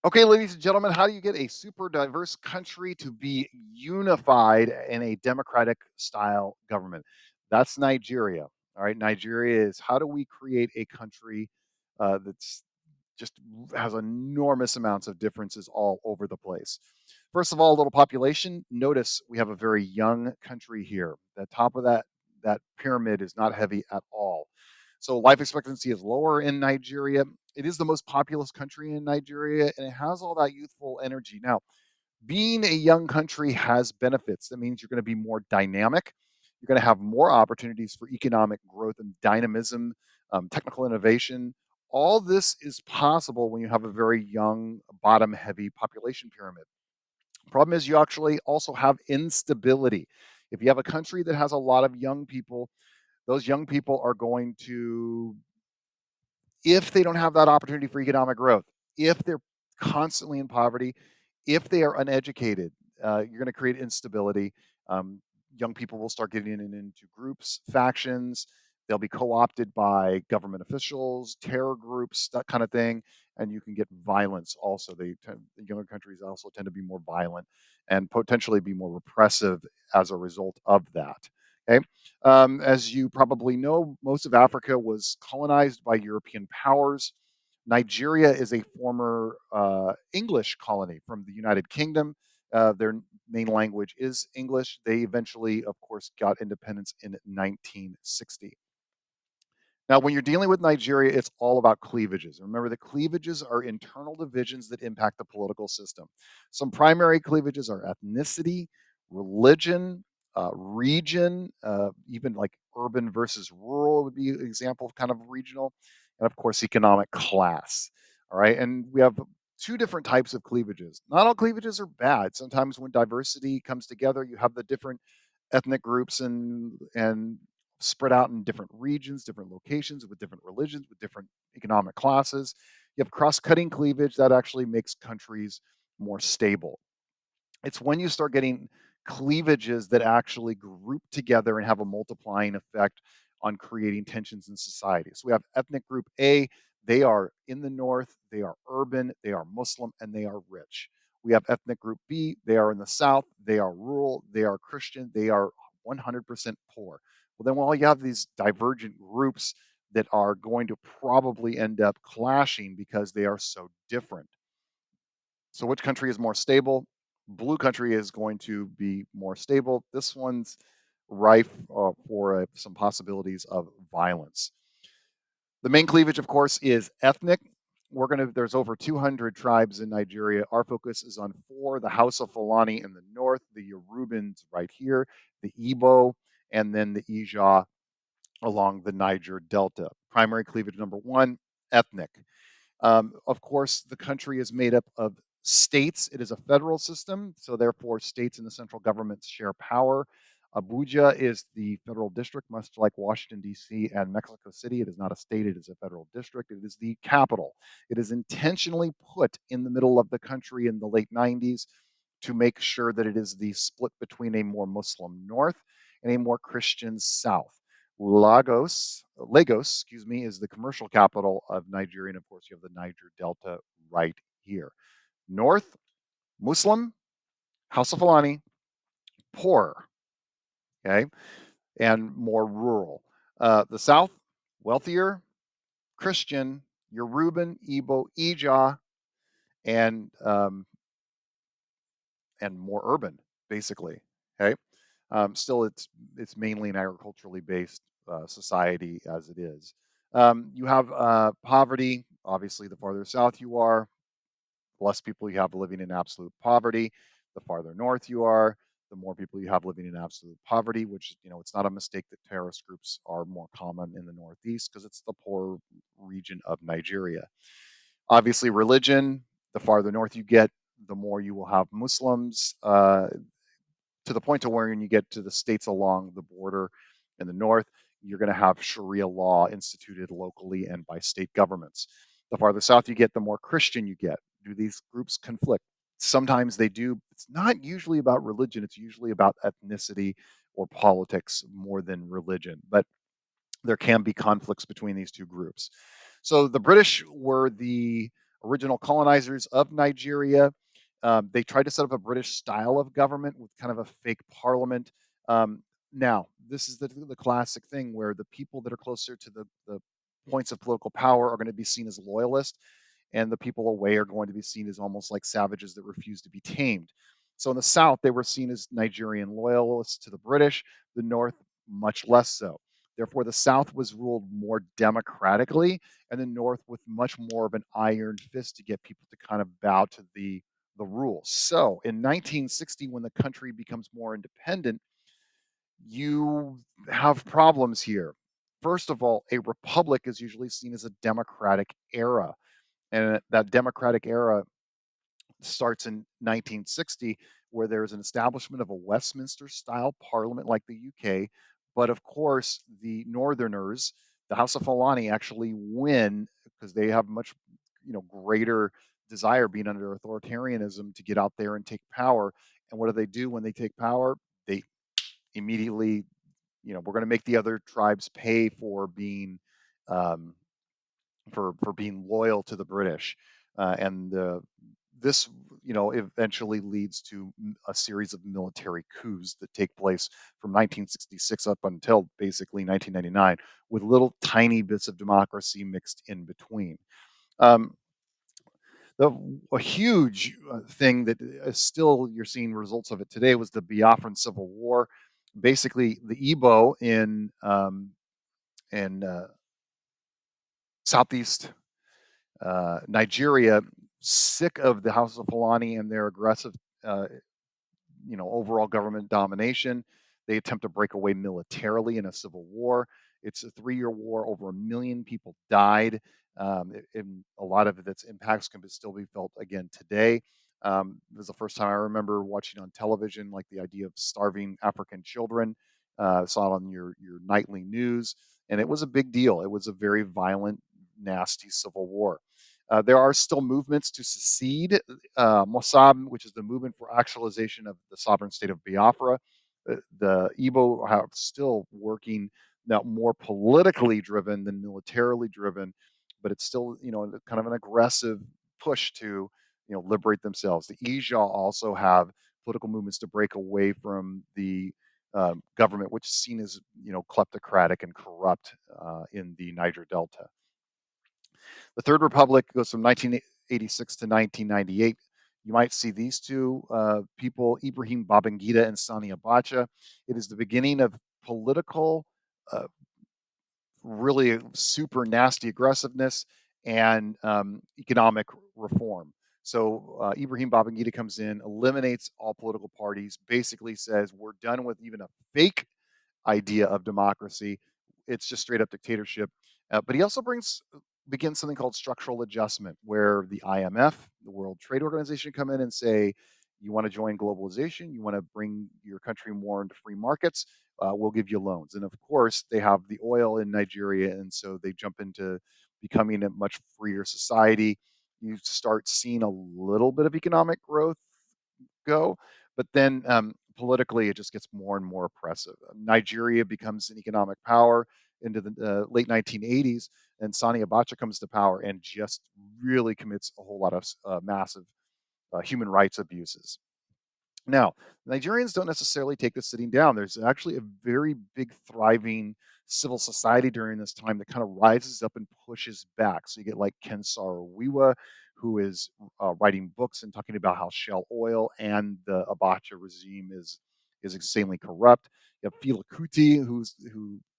Okay, ladies and gentlemen, how do you get a super diverse country to be unified in a democratic style government? That's Nigeria. All right, Nigeria is how do we create a country that's just has enormous amounts of differences all over the place. First of all, a little population. Notice we have a very young country here. The top of that pyramid is not heavy at all. So life expectancy is lower in Nigeria. It is the most populous country in Nigeria, and it has all that youthful energy. Now, being a young country has benefits. That means you're going to be more dynamic. You're going to have more opportunities for economic growth and dynamism, technical innovation. All this is possible when you have a very young, bottom heavy population pyramid. Problem is, you actually also have instability. If you have a country that has a lot of young people, those young people are going to, if they don't have that opportunity for economic growth, if they're constantly in poverty, if they are uneducated, you're going to create instability. Um, Young people will start getting into groups, factions. They'll be co-opted by government officials, terror groups, that kind of thing, and you can get violence. Also, the younger countries also tend to be more violent and potentially be more repressive as a result of that. Okay. As you probably know, most of Africa was colonized by European powers. Nigeria is a former English colony from the United Kingdom. Their main language is English. They eventually, of course, got independence in 1960. Now, when you're dealing with Nigeria, it's all about cleavages. Remember, the cleavages are internal divisions that impact the political system. Some primary cleavages are ethnicity, religion, region, even like urban versus rural would be an example of kind of regional, and of course, economic class. All right. And we have two different types of cleavages. Not all cleavages are bad. Sometimes when diversity comes together, you have the different ethnic groups and spread out in different regions, different locations, with different religions, with different economic classes. You have cross-cutting cleavage that actually makes countries more stable. It's when you start getting cleavages that actually group together and have a multiplying effect on creating tensions in society. So we have ethnic group A, they are in the north, they are urban, they are Muslim, and they are rich. We have ethnic group B, they are in the south, they are rural, they are Christian, they are 100% poor. Well, then while you have these divergent groups that are going to probably end up clashing because they are so different. So which country is more stable? Blue country is going to be more stable. This one's rife for some possibilities of violence. The main cleavage, of course, is ethnic. There's over 200 tribes in Nigeria. Our focus is on four: the House of Fulani in the north, the Yorubans right here, the Igbo, and then the Ija along the Niger Delta. Primary cleavage number one, ethnic. Of course, the country is made up of states. It is a federal system, so therefore, states and the central governments share power. Abuja is the federal district, much like Washington, D.C. and Mexico City. It is not a state, it is a federal district. It is the capital. It is intentionally put in the middle of the country in the late 90s to make sure that it is the split between a more Muslim north and a more Christian south. Lagos, excuse me, is the commercial capital of Nigeria, and of course, you have the Niger Delta right here. North, Muslim, House of Fulani, poor, okay, and more rural. The South, wealthier, Christian, Yoruban, Igbo, Ija, and um, and more urban, basically. Okay, still, it's mainly an agriculturally based society as it is. You have poverty. Obviously, the farther south you are, the less people you have living in absolute poverty. The farther north you are, the more people you have living in absolute poverty. Which it's not a mistake that terrorist groups are more common in the northeast because it's the poor region of Nigeria. Obviously, religion. The farther north you get, the more you will have Muslims. To the point to where when you get to the states along the border in the north, you're going to have Sharia law instituted locally and by state governments. The farther south you get, the more Christian you get. Do these groups conflict? Sometimes they do. It's not usually about religion, it's usually about ethnicity or politics more than religion. But there can be conflicts between these two groups. So the British were the original colonizers of Nigeria. They tried to set up a British style of government with kind of a fake parliament. Now, this is the classic thing where the people that are closer to the points of political power are going to be seen as loyalists, and the people away are going to be seen as almost like savages that refuse to be tamed. So in the South, they were seen as Nigerian loyalists to the British, the North, much less so. Therefore, the South was ruled more democratically, and the North with much more of an iron fist to get people to kind of bow to the rules. So in 1960, when the country becomes more independent, you have problems here. First of all, a republic is usually seen as a democratic era, and that democratic era starts in 1960, where there's an establishment of a Westminster style parliament like the UK. But of course, the Northerners, the House of Fulani, actually win because they have much, greater desire being under authoritarianism to get out there and take power. And what do they do when they take power? They immediately, we're going to make the other tribes pay for um, being loyal to the British, and this eventually leads to a series of military coups that take place from 1966 up until basically 1999, with little tiny bits of democracy mixed in between. Um, the A huge thing that is still you're seeing results of it today was the Biafran Civil War. Basically, the Igbo in southeast Nigeria, sick of the House of Fulani and their aggressive, uh, overall government domination. They attempt to break away militarily in a civil war. It's a 3-year war. Over 1 million people died. And a lot of its impacts can still be felt again today. It was the first time I remember watching on television, like the idea of starving African children. Saw it on your nightly news, and it was a big deal. It was a very violent, nasty civil war. There are still movements to secede. Mossab, which is the movement for actualization of the sovereign state of Biafra. The Igbo are still working now, more politically driven than militarily driven, but it's still kind of an aggressive push to liberate themselves. The Ija also have political movements to break away from the government, which is seen as kleptocratic and corrupt in the Niger Delta. The Third Republic goes from 1986 to 1998. You might see these two people, Ibrahim Babangida and Sani Abacha. It is the beginning of political, uh, really super nasty aggressiveness and economic reform. So Ibrahim Babangida comes in, eliminates all political parties, basically says we're done with even a fake idea of democracy. It's just straight up dictatorship. But he also begins something called structural adjustment, where the IMF, the World Trade Organization, come in and say, you want to join globalization, you want to bring your country more into free markets, we'll give you loans. And of course, they have the oil in Nigeria, and so they jump into becoming a much freer society. You start seeing a little bit of economic growth go, but then politically it just gets more and more oppressive. Nigeria becomes an economic power into the late 1980s, and Sani Abacha comes to power and just really commits a whole lot of massive human rights abuses. Now, Nigerians don't necessarily take this sitting down. There's actually a very big, thriving civil society during this time that kind of rises up and pushes back. So you get like Ken Saro-Wiwa, who is writing books and talking about how Shell Oil and the Abacha regime is insanely corrupt. You have Fela Kuti, who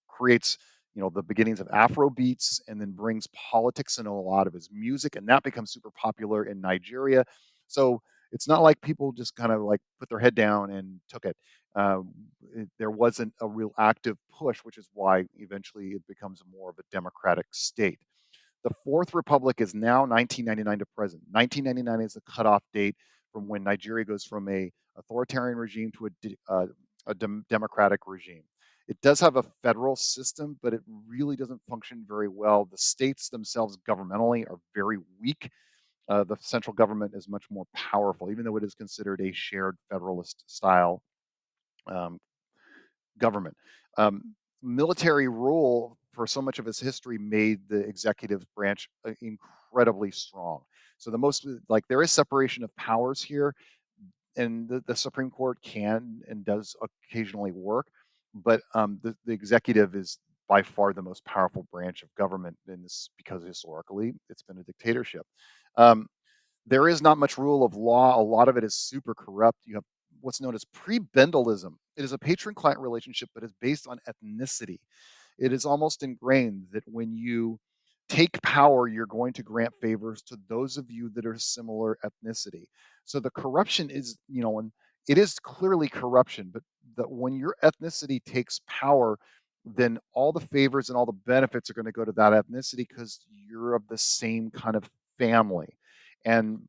creates the beginnings of Afro beats and then brings politics into a lot of his music, and that becomes super popular in Nigeria. So it's not like people just kind of like put their head down and took it. There wasn't a real active push, which is why eventually it becomes more of a democratic state. The Fourth Republic is now 1999 to present. 1999 is the cutoff date from when Nigeria goes from a authoritarian regime to a democratic regime. It does have a federal system, but it really doesn't function very well. The states themselves governmentally are very weak. The central government is much more powerful, even though it is considered a shared federalist style um, government. Military rule for so much of its history made the executive branch incredibly strong. So the most like there is separation of powers here, and the Supreme Court can and does occasionally work, but the executive is by far the most powerful branch of government in this because historically it's been a dictatorship. Um, there is not much rule of law. A lot of it is super corrupt. You have what's known as prebendalism. It is a patron-client relationship, but is based on ethnicity. It is almost ingrained that when you take power, you're going to grant favors to those of you that are similar ethnicity. So the corruption is, and it is clearly corruption, but that when your ethnicity takes power, then all the favors and all the benefits are going to go to that ethnicity because you're of the same kind of family. And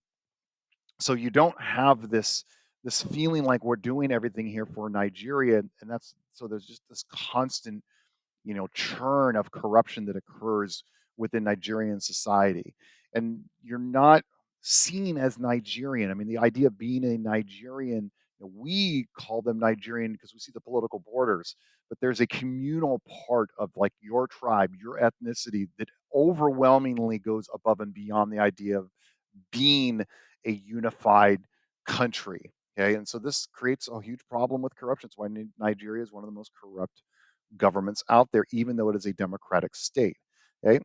so you don't have this feeling like we're doing everything here for Nigeria, and that's so there's just this constant churn of corruption that occurs within Nigerian society. And you're not seen as Nigerian. I mean, the idea of being a Nigerian, we call them Nigerian because we see the political borders, but there's a communal part of like your tribe, your ethnicity that overwhelmingly goes above and beyond the idea of being a unified country. Okay. And so this creates a huge problem with corruption. It's why Nigeria is one of the most corrupt governments out there, even though it is a democratic state. Okay.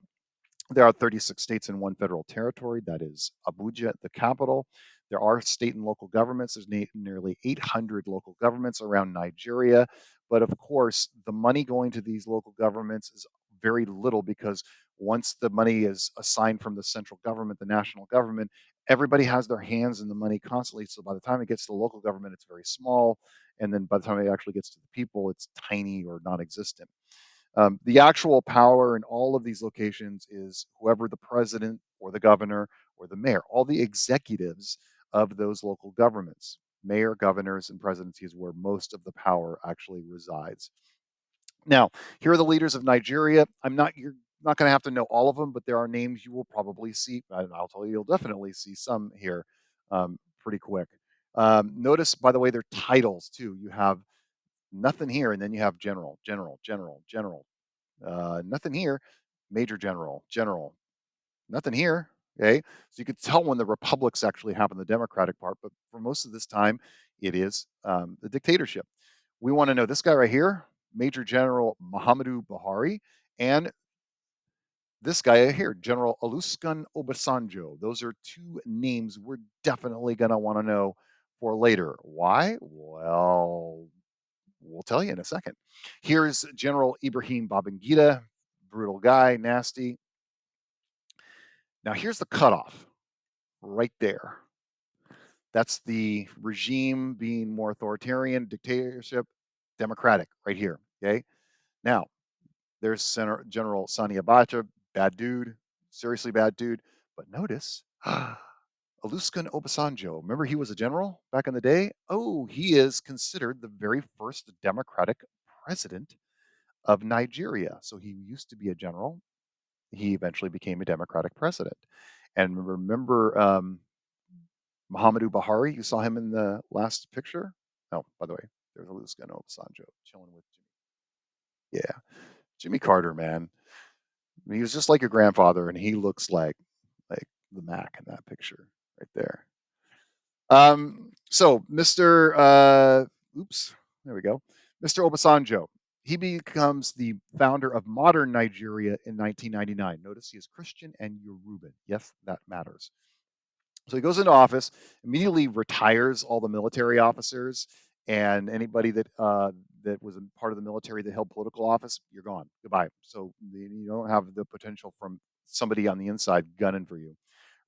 There are 36 states in one federal territory. That is Abuja, the capital. There are state and local governments. There's nearly 800 local governments around Nigeria. But of course, the money going to these local governments is very little because once the money is assigned from the central government, the national government, everybody has their hands in the money constantly. So by the time it gets to the local government, it's very small. And then by the time it actually gets to the people, it's tiny or non existent. The actual power in all of these locations is whoever the president or the governor or the mayor, all the executives of those local governments. Mayor, governors, and presidency is where most of the power actually resides. Now, here are the leaders of Nigeria. You're not going to have to know all of them, but there are names you will probably see. And I'll tell you, you'll definitely see some here pretty quick. Notice, by the way, their titles too. You have nothing here, and then you have general, general, general, general, nothing here. Major general, general, nothing here. Okay. So you could tell when the republics actually happen, the democratic part, but for most of this time, it is the dictatorship. We want to know this guy right here, Major General Muhammadu Buhari, and this guy here, General Olusegun Obasanjo. Those are two names we're definitely going to want to know for later. Why? Well, we'll tell you in a second. Here's General Ibrahim Babangida, brutal guy, nasty. Now, here's the cutoff right there. That's the regime being more authoritarian, dictatorship, democratic, right here. Okay. Now, there's General Sani Abacha, bad dude, seriously bad dude. But notice, Olusegun Obasanjo, remember he was a general back in the day? Oh, he is considered the very first democratic president of Nigeria. So he used to be a general. He eventually became a democratic president. And remember Muhammadu Buhari? You saw him in the last picture? Oh, by the way, there's Olusegun Obasanjo chilling with Jimmy. Yeah, Jimmy Carter, man. I mean, he was just like your grandfather, and he looks like the Mac in that picture right there. So Mr. Oops, there we go. Mr. Obasanjo, he becomes the founder of modern Nigeria in 1999. Notice he is Christian and Yoruban. Yes, that matters. So he goes into office, immediately retires all the military officers and anybody that was a part of the military that held political office. You're gone. Goodbye. So you don't have the potential from somebody on the inside gunning for you.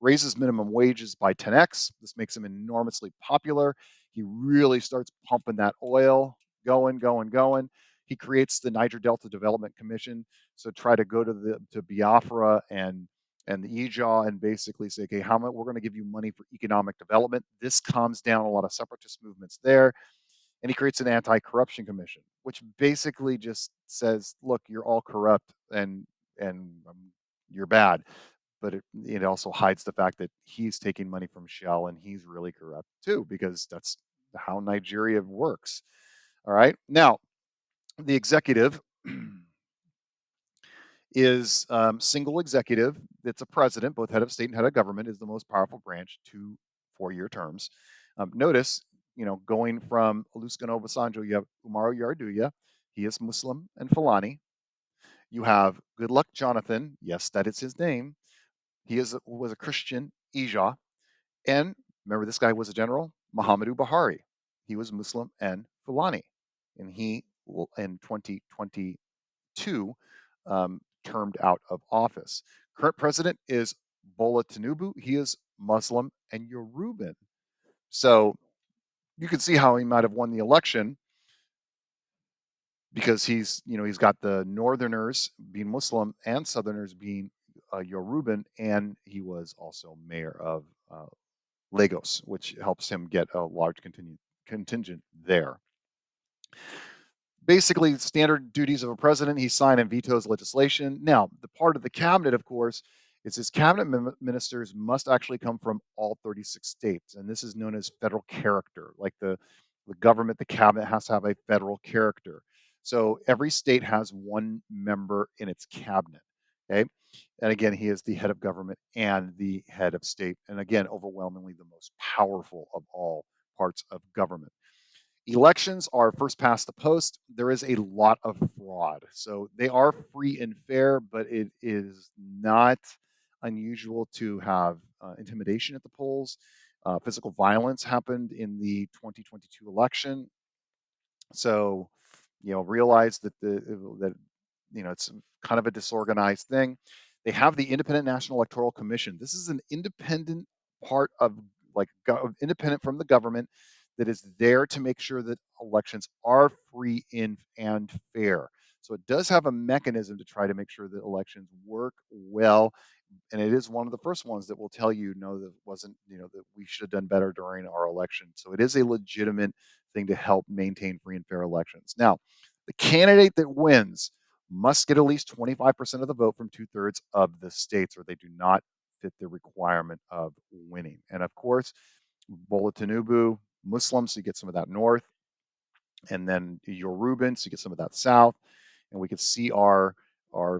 Raises minimum wages by 10x. This makes him enormously popular. He really starts pumping that oil, going, going, going. He creates the Niger Delta Development Commission. So try to go to Biafra and the EJA and basically say, okay, how much we're going to give you money for economic development. This calms down a lot of separatist movements there. And he creates an anti-corruption commission, which basically just says, look, you're all corrupt and you're bad. But it also hides the fact that he's taking money from Shell and he's really corrupt too, because that's how Nigeria works. All right. Now, the executive is single executive. It's a president, both head of state and head of government, is the most powerful branch, 2 4-year terms. Notice, going from Olusegun Obasanjo, you have Umaru Yar'Adua. He is Muslim and Fulani. You have Goodluck Jonathan. Yes, that is his name. He was a Christian, Ija. And remember, this guy was a general, Muhammadu Buhari. He was Muslim and Fulani. And he, in 2022, termed out of office. Current president is Bola Tinubu. He is Muslim and Yoruban. So you can see how he might have won the election because he's got the Northerners being Muslim and Southerners being Yoruban, and he was also mayor of Lagos, which helps him get a large contingent there. Basically, standard duties of a president: he signs and vetoes legislation. Now, the part of the cabinet, of course, is his cabinet ministers must actually come from all 36 states, and this is known as federal character. Like the government, the cabinet has to have a federal character. So every state has one member in its cabinet. Okay. And again, he is the head of government and the head of state. And again, overwhelmingly the most powerful of all parts of government. Elections are first past the post. There is a lot of fraud. So they are free and fair, but it is not unusual to have intimidation at the polls. Physical violence happened in the 2022 election. So, realize that it's kind of a disorganized thing. They have the Independent National Electoral Commission. This is an independent part of independent from the government that is there to make sure that elections are free and fair. So it does have a mechanism to try to make sure that elections work well, and it is one of the first ones that will tell you no, that wasn't, that we should have done better during our election. So it is a legitimate thing to help maintain free and fair elections. Now, the candidate that wins must get at least 25% of the vote from 2/3 of the states, or they do not fit the requirement of winning. And of course, Bola Tinubu, Muslims, so you get some of that north, and then Yoruban, so you get some of that south. And we can see our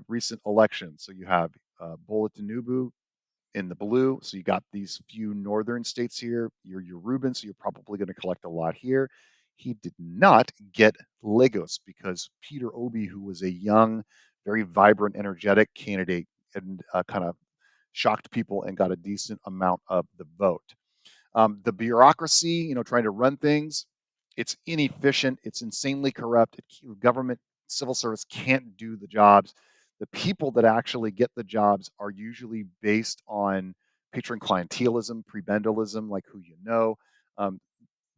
recent elections. So you have Bola Tinubu in the blue. So you got these few northern states here. You're Yoruban, so you're probably going to collect a lot here. He did not get Lagos because Peter Obi, who was a young, very vibrant, energetic candidate, and kind of shocked people and got a decent amount of the vote. The bureaucracy, trying to run things, it's inefficient. It's insanely corrupt. Government, civil service can't do the jobs. The people that actually get the jobs are usually based on patron clientelism, prebendelism, like who you know. Um,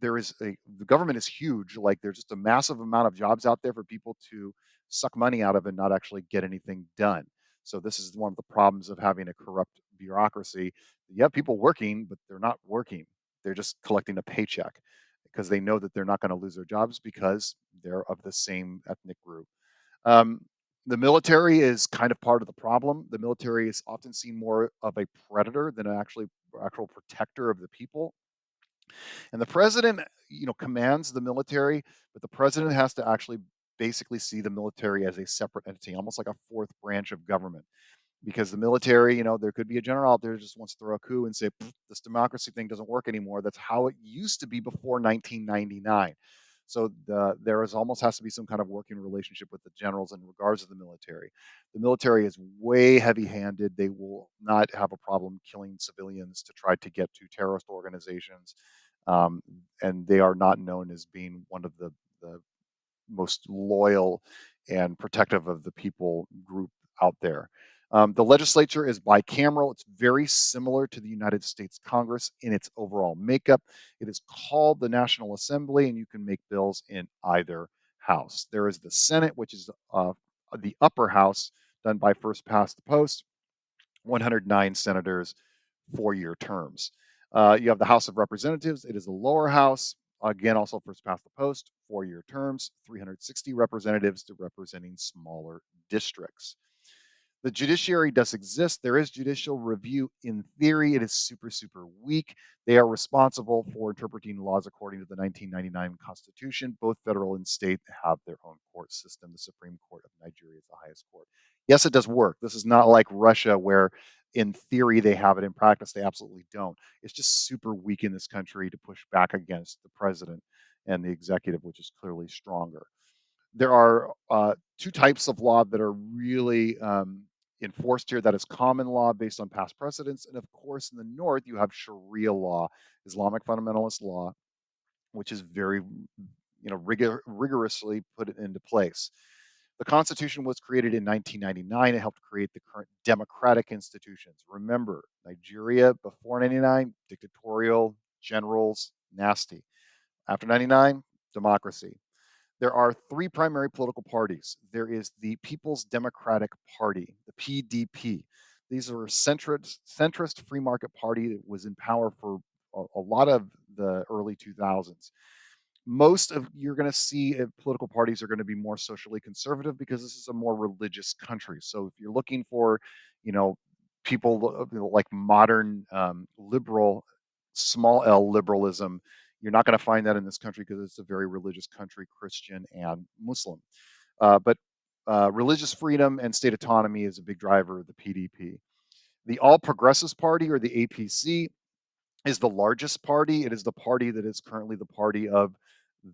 the government is huge. Like there's just a massive amount of jobs out there for people to suck money out of and not actually get anything done. So this is one of the problems of having a corrupt bureaucracy. You have people working, but they're not working. They're just collecting a paycheck because they know that they're not going to lose their jobs because they're of the same ethnic group. Um, the military is kind of part of the problem. The military is often seen more of a predator than an actual protector of the people. And the president, commands the military, but the president has to actually basically see the military as a separate entity, almost like a fourth branch of government. Because the military, there could be a general out there who just wants to throw a coup and say, this democracy thing doesn't work anymore. That's how it used to be before 1999. So there is almost has to be some kind of working relationship with the generals in regards to the military. The military is way heavy-handed. They will not have a problem killing civilians to try to get to terrorist organizations, um, and they are not known as being one of the most loyal and protective of the people group out there. The legislature is bicameral. It's very similar to the United States Congress in its overall makeup. It is called the National Assembly, and you can make bills in either house. There is the Senate, which is the upper house, done by first past the post, 109 senators, 4-year terms. You have the House of Representatives. It is the lower house. Again, also first past the post, 4-year terms, 360 representatives to representing smaller districts. The judiciary does exist. There is judicial review. In theory, it is super, super weak. They are responsible for interpreting laws according to the 1999 Constitution. Both federal and state have their own court system. The Supreme Court of Nigeria is the highest court. Yes, it does work. This is not like Russia, where in theory they have it, in practice they absolutely don't. It's just super weak in this country to push back against the president and the executive, which is clearly stronger. There are two types of law that are really enforced here. That is common law based on past precedents, and of course, in the north, you have Sharia law, Islamic fundamentalist law, which is very, rigorously put it into place. The Constitution was created in 1999. It helped create the current democratic institutions. Remember, Nigeria before 99, dictatorial, generals, nasty. After 99, democracy. There are three primary political parties. There is the People's Democratic Party, the PDP. These are a centrist free market party that was in power for a lot of the early 2000s. Most of you're going to see political parties are going to be more socially conservative because this is a more religious country. So if you're looking for, you know, people like modern liberal, small L liberalism, you're not going to find that in this country because it's a very religious country, Christian and Muslim. But religious freedom and state autonomy is a big driver of the PDP. The All Progressives Party, or the APC, is the largest party. It is the party that is currently the party of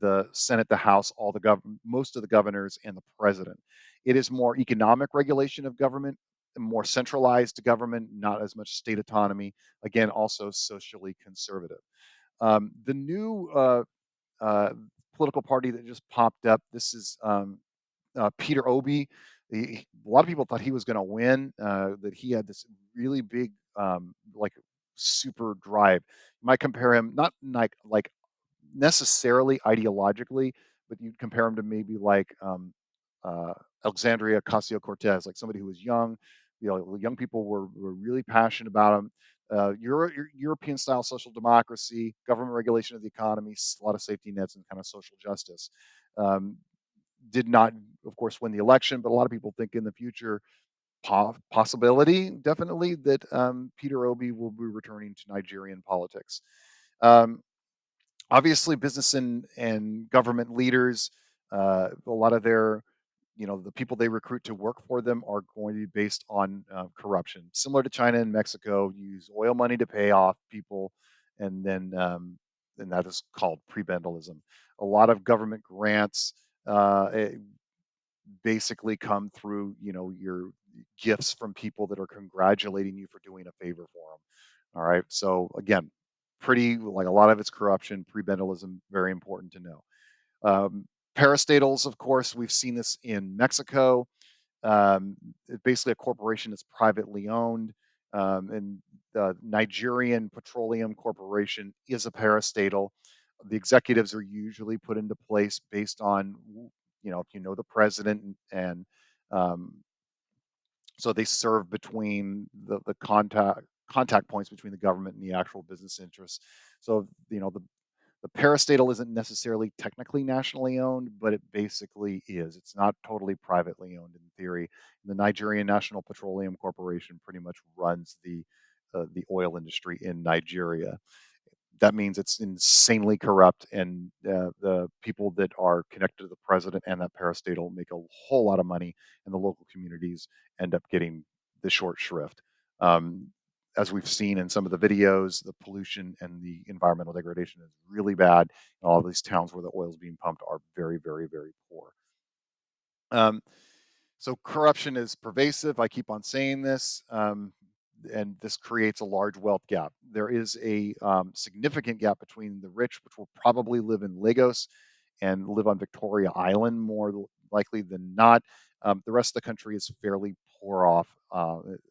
the Senate, the House, all the most of the governors, and the president. It is more economic regulation of government, more centralized government, not as much state autonomy. Again, also socially conservative. The new uh, political party that just popped up. This is Peter Obi. A lot of people thought he was going to win. That he had this really big, like super drive. You might compare him not like necessarily ideologically, but you'd compare him to maybe like uh, Alexandria Ocasio Cortez, like somebody who was young. Young people were really passionate about him. European style social democracy, government regulation of the economy, a lot of safety nets, and kind of social justice. Um, did not, of course, win the election, but a lot of people think in the future, possibility definitely, that Peter Obi will be returning to Nigerian politics. Um, Obviously, business and government leaders, a lot of their, the people they recruit to work for them are going to be based on corruption, similar to China and Mexico. Use oil money to pay off people, and then that is called prebendalism. A lot of government grants basically come through, your gifts from people that are congratulating you for doing a favor for them. All right. So again, pretty like a lot of it's corruption, prebendalism, very important to know. Um, Parastatals, of course, we've seen this in Mexico. Basically, a corporation that's privately owned, and the Nigerian Petroleum Corporation is a parastatal. The executives are usually put into place based on, if you know the president, and um, so they serve between the contact points between the government and the actual business interests. So the parastatal isn't necessarily technically nationally owned, but it basically is. It's not totally privately owned in theory. The Nigerian National Petroleum Corporation pretty much runs the oil industry in Nigeria. That means it's insanely corrupt, and the people that are connected to the president and that parastatal make a whole lot of money, and the local communities end up getting the short shrift. Um, as we've seen in some of the videos, the pollution and the environmental degradation is really bad. All of these towns where the oil is being pumped are very, very, very poor. Um, so corruption is pervasive. I keep on saying this, and this creates a large wealth gap. There is a significant gap between the rich, which will probably live in Lagos and live on Victoria Island more likely than not. The rest of the country is fairly poor off,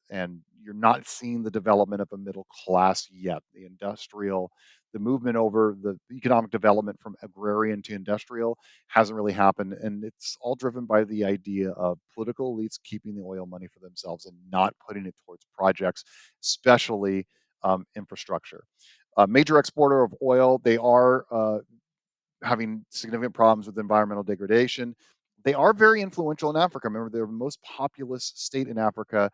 and you're not seeing the development of a middle class yet. The movement over the economic development from agrarian to industrial hasn't really happened, and it's all driven by the idea of political elites keeping the oil money for themselves and not putting it towards projects, especially infrastructure. A major exporter of oil, they are having significant problems with environmental degradation. They are very influential in Africa. Remember, they're the most populous state in Africa.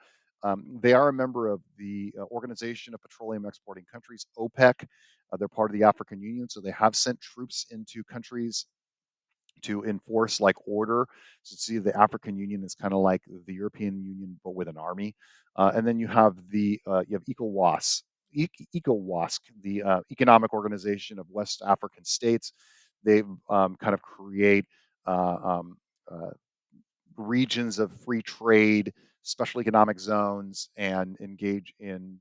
They are a member of the Organization of Petroleum Exporting Countries, OPEC. They're part of the African Union, so they have sent troops into countries to enforce like order. So see, the African Union is kind of like the European Union, but with an army. And then you have ECOWAS, ECOWAS, the Economic Organization of West African States. They kind of create uh, um, uh, regions of free trade, special economic zones, and engage in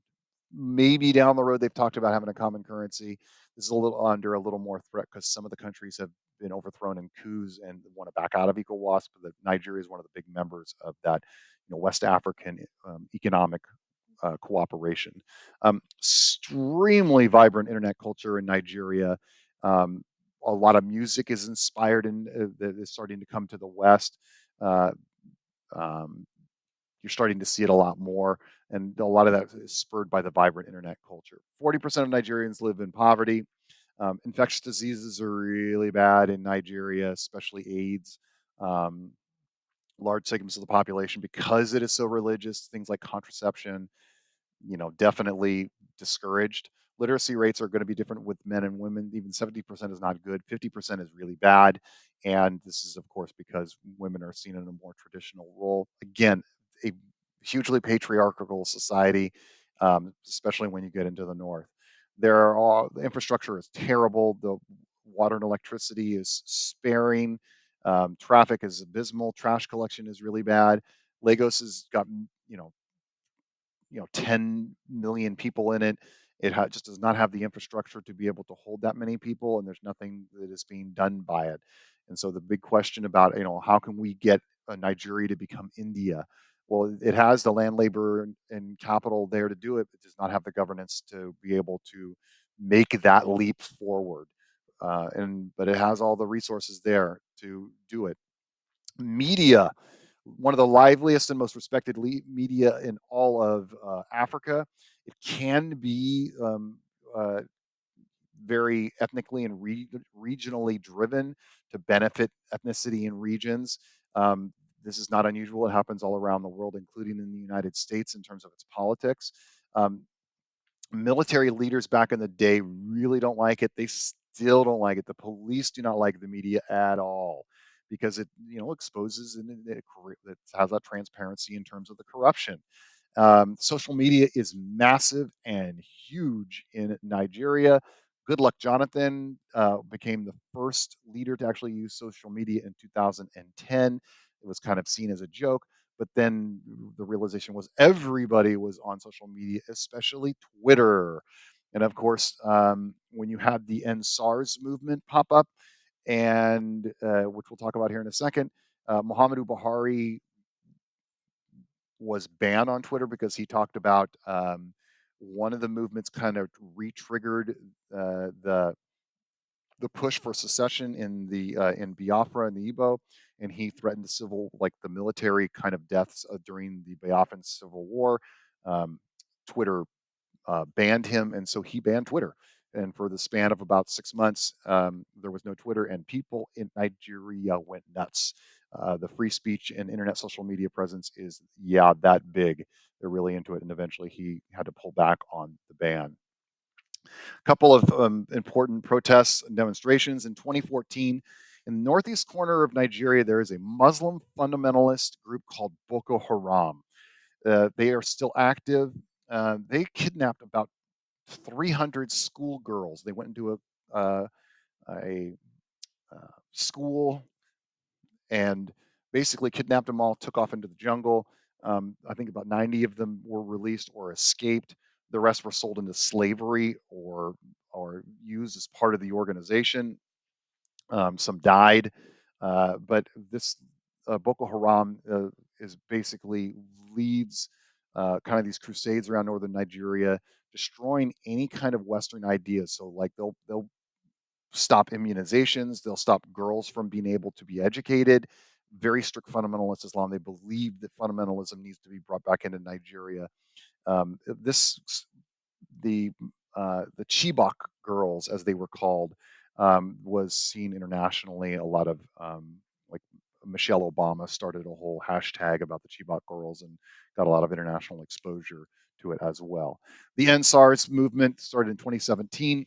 maybe down the road they've talked about having a common currency. This is a little under a little more threat because some of the countries have been overthrown in coups and want to back out of ECOWAS. But Nigeria is one of the big members of that, West African economic cooperation. Extremely vibrant internet culture in Nigeria. Um, a lot of music is inspired and that is starting to come to the West. Uh, um, you're starting to see it a lot more, and a lot of that is spurred by the vibrant internet culture. 40% of Nigerians live in poverty. Infectious diseases are really bad in Nigeria, especially AIDS. Um, Large segments of the population, because it is so religious, things like contraception, definitely discouraged. Literacy rates are going to be different with men and women. Even 70% is not good. 50% is really bad. And this is, of course, because women are seen in a more traditional role. Again, a hugely patriarchal society, especially when you get into the north. The infrastructure is terrible. The water and electricity is sparing. Traffic is abysmal. Trash collection is really bad. Lagos has got, you know, 10 million people in it. Just does not have the infrastructure to be able to hold that many people, and there's nothing that is being done by it. And so the big question about, how can we get Nigeria to become India? Well, it has the land, labor, and capital there to do it. It does not have the governance to be able to make that leap forward. But it has all the resources there to do it. Media, one of the liveliest and most respected media in all of Africa. It can be very ethnically and regionally driven to benefit ethnicity in regions. Um, this is not unusual. It happens all around the world, including in the United States in terms of its politics. Um, Military leaders back in the day really don't like it. They still don't like it. The police do not like the media at all because it, exposes and it has that transparency in terms of the corruption. Social media is massive and huge in Nigeria. Goodluck Jonathan became the first leader to actually use social media in 2010. It was kind of seen as a joke, but then the realization was everybody was on social media, especially Twitter. And of course, when you had the End SARS movement pop up, and which we'll talk about here in a second, Muhammadu Buhari was banned on Twitter because he talked about one of the movements kind of re-triggered the push for secession in Biafra and the Igbo, and he threatened the military kind of deaths during the Biafran Civil War. Um, Twitter banned him, and so he banned Twitter. And for the span of about 6 months, there was no Twitter, and people in Nigeria went nuts. The free speech and internet social media presence is, yeah, that big. They're really into it, and eventually he had to pull back on the ban. A couple of important protests and demonstrations in 2014. In the northeast corner of Nigeria, there is a Muslim fundamentalist group called Boko Haram. They are still active. They kidnapped about 300 schoolgirls. They went into a school and basically kidnapped them all, took off into the jungle. I think about 90 of them were released or escaped. The rest were sold into slavery or used as part of the organization. Some died, but this Boko Haram is basically leads kind of these crusades around northern Nigeria, destroying any kind of Western ideas. So like they'll stop immunizations, they'll stop girls from being able to be educated. Very strict fundamentalist Islam. They believe that fundamentalism needs to be brought back into Nigeria. This the Chibok girls, as they were called, was seen internationally. A lot of like Michelle Obama started a whole hashtag about the Chibok girls and got a lot of international exposure to it as well. The NSARS movement started in 2017,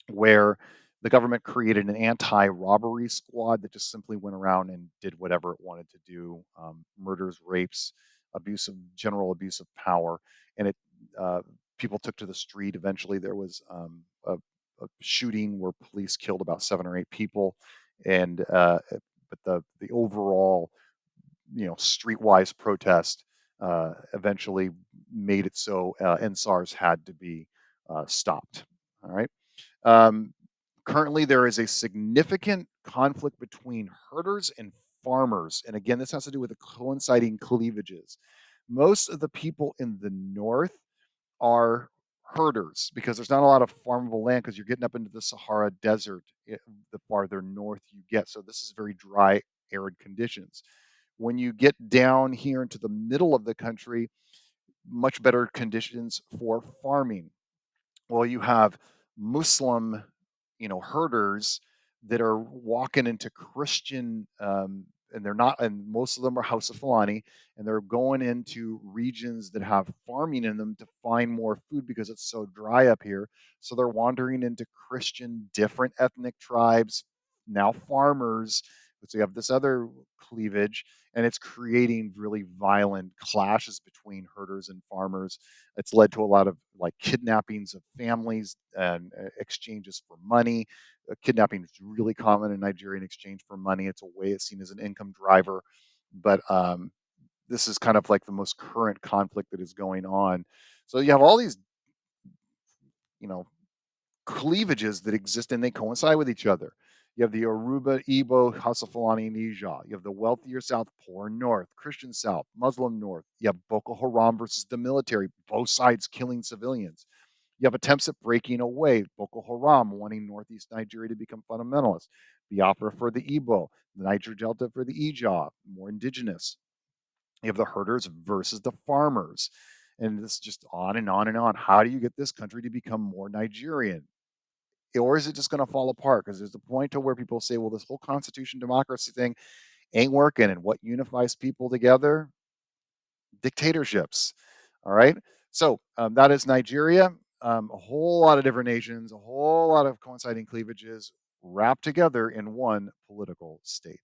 where the government created an anti-robbery squad that just simply went around and did whatever it wanted to do, murders, rapes, general abuse of power, and it uh, people took to the street. Eventually, there was a shooting where police killed about 7 or 8 people, and but the overall streetwise protest eventually made it so NSARS had to be stopped. All right. Um, Currently, there is a significant conflict between herders and farmers. And again, this has to do with the coinciding cleavages. Most of the people in the north are herders because there's not a lot of farmable land because you're getting up into the Sahara Desert the farther north you get. So this is very dry, arid conditions. When you get down here into the middle of the country, much better conditions for farming. Well, you have Muslim, herders that are walking into Christian, and they're not, and most of them are House of Fulani, and they're going into regions that have farming in them to find more food because it's so dry up here. So they're wandering into Christian, different ethnic tribes, now farmers. So you have this other cleavage, and it's creating really violent clashes between herders and farmers. It's led to a lot of like kidnappings of families and exchanges for money. Kidnapping is really common in Nigeria in exchange for money. It's a way it's seen as an income driver. But this is kind of like the most current conflict that is going on. So you have all these, you know, cleavages that exist and they coincide with each other. You have the Aruba, Igbo, Hasafalani, and Ija. You have the wealthier South, poor North, Christian South, Muslim North. You have Boko Haram versus the military, both sides killing civilians. You have attempts at breaking away, Boko Haram wanting Northeast Nigeria to become fundamentalist, Biafra for the Igbo, the Niger Delta for the Ija, more indigenous. You have the herders versus the farmers. And this is just on and on and on. How do you get this country to become more Nigerian? Or is it just going to fall apart? Because there's a point to where people say, well, this whole constitution democracy thing ain't working. And what unifies people together? Dictatorships. All right. So that is Nigeria. A whole lot of different nations, a whole lot of coinciding cleavages wrapped together in one political state.